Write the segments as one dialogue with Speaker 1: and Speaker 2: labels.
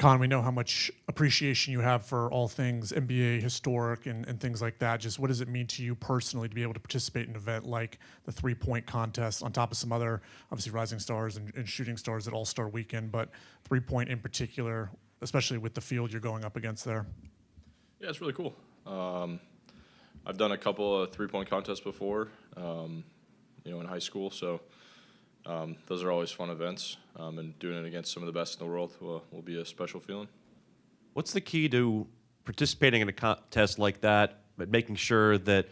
Speaker 1: Kon, we know how much appreciation you have for all things NBA historic and things like that. Just what does it mean to you personally to be able to participate in an event like the three-point contest on top of some other, obviously, rising stars and shooting stars at All-Star Weekend, but three-point in particular, especially with the field you're going up against there?
Speaker 2: Yeah, it's really cool. I've done a couple of three-point contests before, in high school, so those are always fun events, and doing it against some of the best in the world will be a special feeling.
Speaker 3: What's the key to participating in a contest like that, but making sure that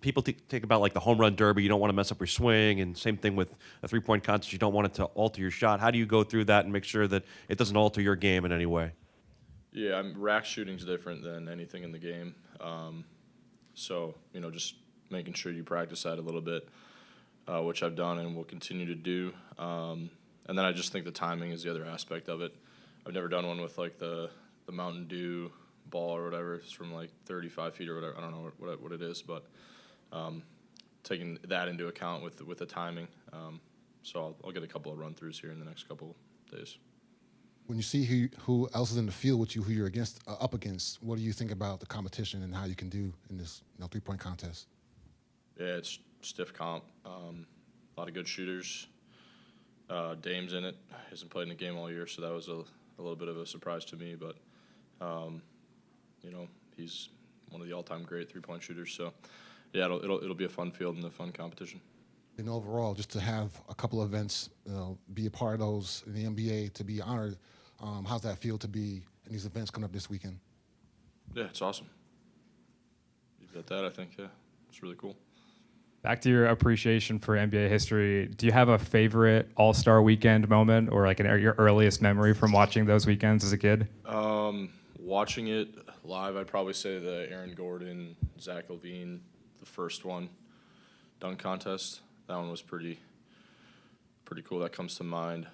Speaker 3: people think about like the home run derby, you don't want to mess up your swing, and same thing with a three-point contest, you don't want it to alter your shot. How do you go through that and make sure that it doesn't alter your game in any way?
Speaker 2: Yeah, rack shooting's different than anything in the game, so just making sure you practice that a little bit. Which I've done and will continue to do. And then I just think the timing is the other aspect of it. I've never done one with like the Mountain Dew ball or whatever. It's from like 35 feet or whatever. I don't know what it is, but taking that into account with the timing. So I'll get a couple of run-throughs here in the next couple days.
Speaker 4: When you see who else is in the field with you, who you're up against, what do you think about the competition and how you can do in this three-point contest?
Speaker 2: Yeah, it's stiff comp. A lot of good shooters. Dame's in it. Hasn't played in the game all year, so that was a little bit of a surprise to me. But, he's one of the all-time great three-point shooters. So, yeah, it'll be a fun field and a fun competition.
Speaker 4: And overall, just to have a couple of events, be a part of those in the NBA, to be honored, how's that feel to be in these events coming up this weekend?
Speaker 2: Yeah, it's awesome. You got that, I think, yeah. It's really cool.
Speaker 5: Back to your appreciation for NBA history, do you have a favorite All-Star Weekend moment or like your earliest memory from watching those weekends as a kid?
Speaker 2: Watching it live, I'd probably say the Aaron Gordon, Zach LaVine, the first one, dunk contest. That one was pretty cool. That comes to mind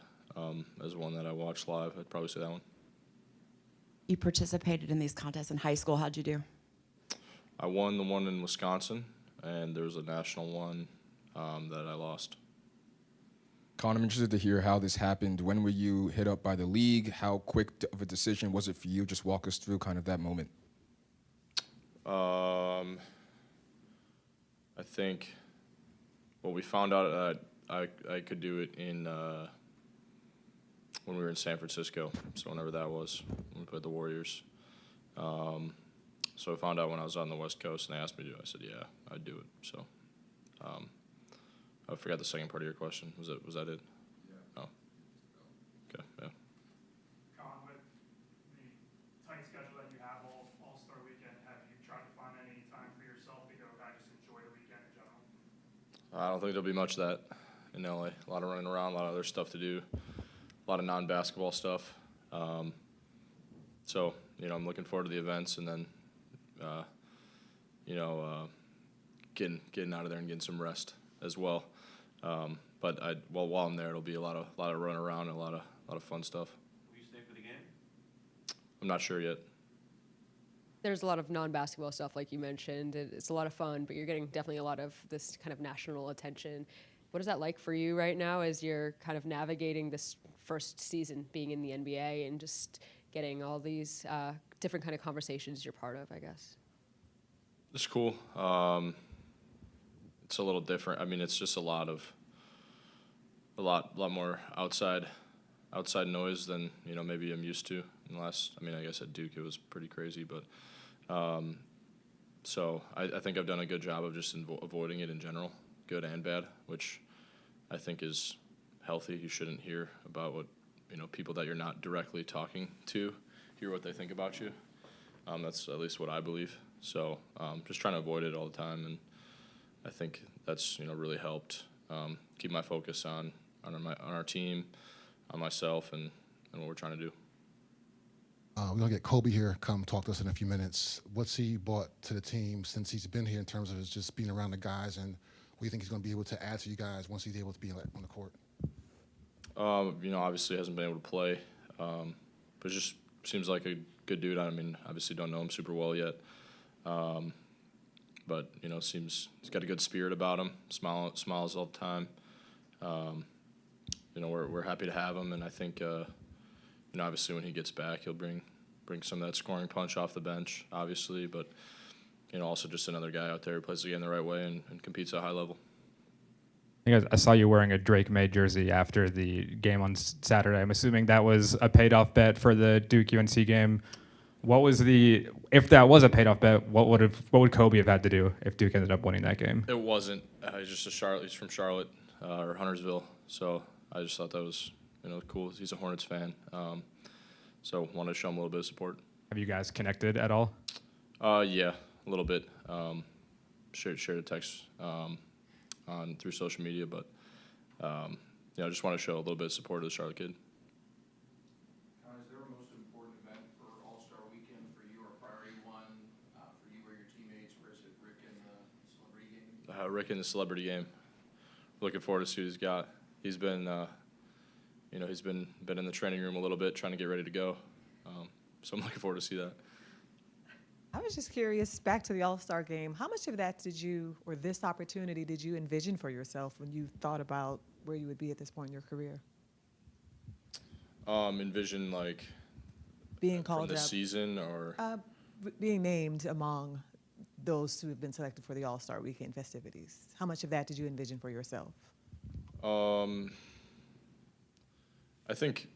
Speaker 2: as one that I watched live. I'd probably say that one.
Speaker 6: You participated in these contests in high school. How'd you do?
Speaker 2: I won the one in Wisconsin, and there was a national one that I lost.
Speaker 7: Kon, I'm interested to hear how this happened. When were you hit up by the league? How quick of a decision was it for you? Just walk us through kind of that moment.
Speaker 2: I think, well, we found out I could do it in when we were in San Francisco, so whenever that was, when we played the Warriors. So I found out when I was on the West Coast, and they asked me to do it. I said, yeah, I'd do it. So I forgot the second part of your question. Was that it? Yeah. Oh. Okay, yeah.
Speaker 1: Kon, with the tight schedule that you have All-Star Weekend, have you tried to find any time for yourself to go back, just enjoy the weekend in general?
Speaker 2: I don't think there'll be much of that in LA. A lot of running around, a lot of other stuff to do, a lot of non-basketball stuff. So, I'm looking forward to the events, and then, getting out of there and getting some rest as well. But while I'm there, it'll be a lot of run around and a lot of fun stuff.
Speaker 3: Will you stay for the game?
Speaker 2: I'm not sure yet.
Speaker 8: There's a lot of non-basketball stuff, like you mentioned. It's a lot of fun, but you're getting definitely a lot of this kind of national attention. What is that like for you right now as you're kind of navigating this first season being in the NBA and just getting all these different kind of conversations you're part of, I guess?
Speaker 2: It's cool. It's a little different. I mean, it's just a lot more outside noise than maybe I'm used to. In the last, I guess at Duke it was pretty crazy, but so I think I've done a good job of just avoiding it in general, good and bad, which I think is healthy. You shouldn't hear about what people that you're not directly talking to, hear what they think about you. That's at least what I believe. So just trying to avoid it all the time, and I think that's really helped keep my focus on our team, on myself, and what we're trying to do.
Speaker 4: We're going to get Kobe here, come talk to us in a few minutes. What's he brought to the team since he's been here in terms of just being around the guys, and what do you think he's going to be able to add to you guys once he's able to be on the court?
Speaker 2: Obviously hasn't been able to play, but it just seems like a good dude. Obviously don't know him super well yet, but seems he's got a good spirit about him. Smiles all the time. We're happy to have him, and I think obviously when he gets back, he'll bring some of that scoring punch off the bench, obviously, but also just another guy out there who plays the game the right way and competes at a high level.
Speaker 5: I saw you wearing a Drake May jersey after the game on Saturday. I'm assuming that was a paid-off bet for the Duke UNC game. If that was a paid-off bet, what would Kobe have had to do if Duke ended up winning that game?
Speaker 2: It wasn't. He's just he's from Charlotte or Huntersville, so I just thought that was cool. He's a Hornets fan, so wanted to show him a little bit of support.
Speaker 5: Have you guys connected at all?
Speaker 2: Yeah, a little bit. Shared a text through social media, but I just want to show a little bit of support to the Charlotte kid.
Speaker 9: Is there a most important event for All-Star Weekend for you, or priority one for you or your teammates, or is it Rick in the celebrity game?
Speaker 2: Rick in the celebrity game. Looking forward to see what he's got. He's been, he's been in the training room a little bit, trying to get ready to go. So I'm looking forward to see that.
Speaker 10: I was just curious, back to the All-Star game, how much of that this opportunity did you envision for yourself when you thought about where you would be at this point in your career?
Speaker 2: Envision like
Speaker 10: being called
Speaker 2: from the
Speaker 10: up,
Speaker 2: season or
Speaker 10: being named among those who have been selected for the All-Star Weekend festivities. How much of that did you envision for yourself?
Speaker 2: I think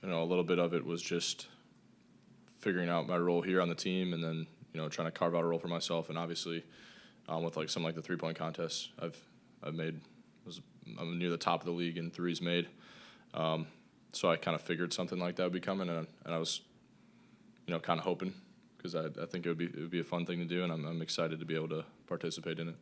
Speaker 2: a little bit of it was just figuring out my role here on the team, and then trying to carve out a role for myself. And obviously, with like something like the 3-point contest, I'm near the top of the league in threes made. So I kind of figured something like that would be coming, and I was kind of hoping, because I think it would be a fun thing to do, and I'm excited to be able to participate in it.